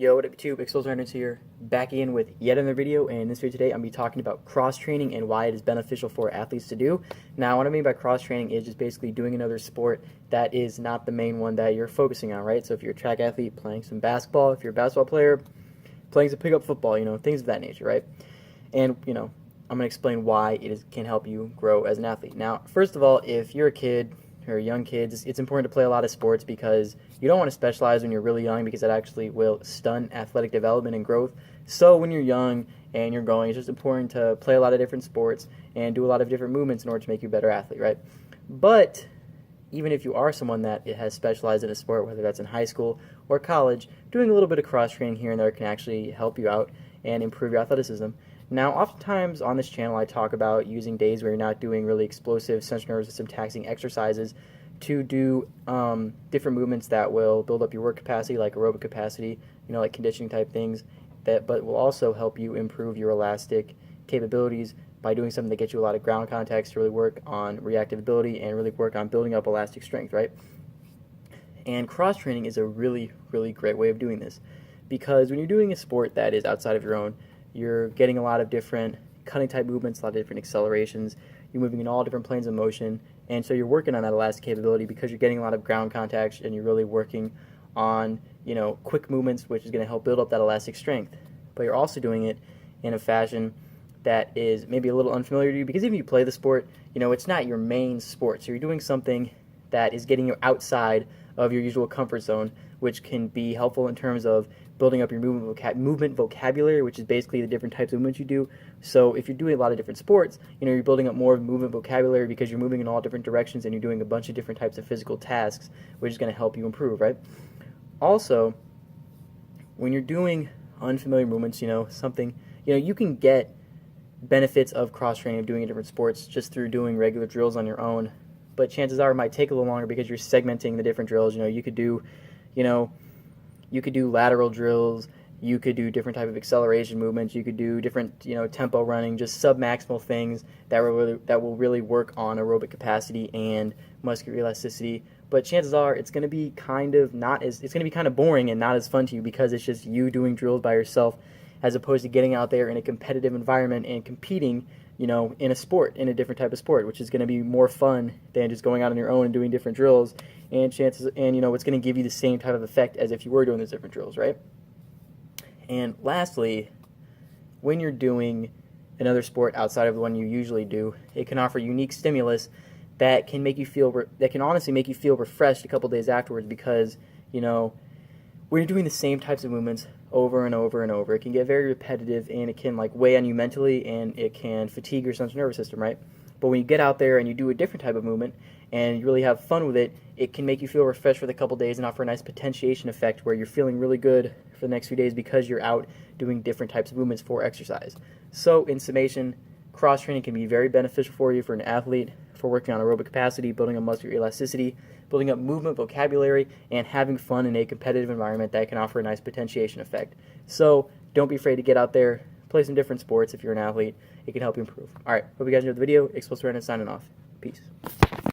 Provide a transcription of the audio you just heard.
Yo, what up YouTube, ExplosiveMovement here, back again with yet another video, and in this video today I'm going to be talking about cross-training and why it is beneficial for athletes to do. Now, what I mean by cross-training is just basically doing another sport that is not the main one that you're focusing on, right? So if you're a track athlete, playing some basketball, if you're a basketball player, playing some pickup football, things of that nature, right? And, I'm going to explain why can help you grow as an athlete. Now, first of all, if you're a kid, or young kids, it's important to play a lot of sports because you don't want to specialize when you're really young because that actually will stunt athletic development and growth. So when you're young and you're growing, it's just important to play a lot of different sports and do a lot of different movements in order to make you a better athlete, right? But even if you are someone that has specialized in a sport, whether that's in high school or college, doing a little bit of cross-training here and there can actually help you out and improve your athleticism. Now, oftentimes on this channel, I talk about using days where you're not doing really explosive central nervous system taxing exercises to do different movements that will build up your work capacity, like aerobic capacity, like conditioning type things, but will also help you improve your elastic capabilities by doing something that gets you a lot of ground contacts to really work on reactive ability and really work on building up elastic strength, right? And cross-training is a really, really great way of doing this because when you're doing a sport that is outside of your own, you're getting a lot of different cutting type movements, a lot of different accelerations. You're moving in all different planes of motion, and so you're working on that elastic capability because you're getting a lot of ground contacts and you're really working on, quick movements, which is going to help build up that elastic strength. But you're also doing it in a fashion that is maybe a little unfamiliar to you because if you play the sport, it's not your main sport. So you're doing something that is getting you outside of your usual comfort zone, which can be helpful in terms of building up your movement vocabulary, which is basically the different types of movements you do. So if you're doing a lot of different sports, you're building up more movement vocabulary because you're moving in all different directions and you're doing a bunch of different types of physical tasks, which is going to help you improve, right? Also, when you're doing unfamiliar movements, you can get benefits of cross-training of doing different sports just through doing regular drills on your own, but chances are it might take a little longer because you're segmenting the different drills. You could do, you could do lateral drills, you could do different type of acceleration movements, you could do different, tempo running, just sub-maximal things that will really work on aerobic capacity and muscular elasticity. But chances are it's going to be kind of boring and not as fun to you because it's just you doing drills by yourself as opposed to getting out there in a competitive environment and competing, in a sport, in a different type of sport, which is going to be more fun than just going out on your own and doing different drills. And it's going to give you the same type of effect as if you were doing those different drills, right? And lastly, when you're doing another sport outside of the one you usually do, it can offer unique stimulus that can honestly make you feel refreshed a couple days afterwards because, when you're doing the same types of movements over and over and over, it can get very repetitive and it can weigh on you mentally and it can fatigue your central nervous system, right? But when you get out there and you do a different type of movement and you really have fun with it, it can make you feel refreshed for the couple days and offer a nice potentiation effect where you're feeling really good for the next few days because you're out doing different types of movements for exercise. So in summation, cross-training can be very beneficial for you for an athlete, for working on aerobic capacity, building up muscular elasticity, building up movement vocabulary, and having fun in a competitive environment that can offer a nice potentiation effect. So don't be afraid to get out there, play some different sports if you're an athlete. It can help you improve. All right, hope you guys enjoyed the video. ExplosiveMovement signing off. Peace.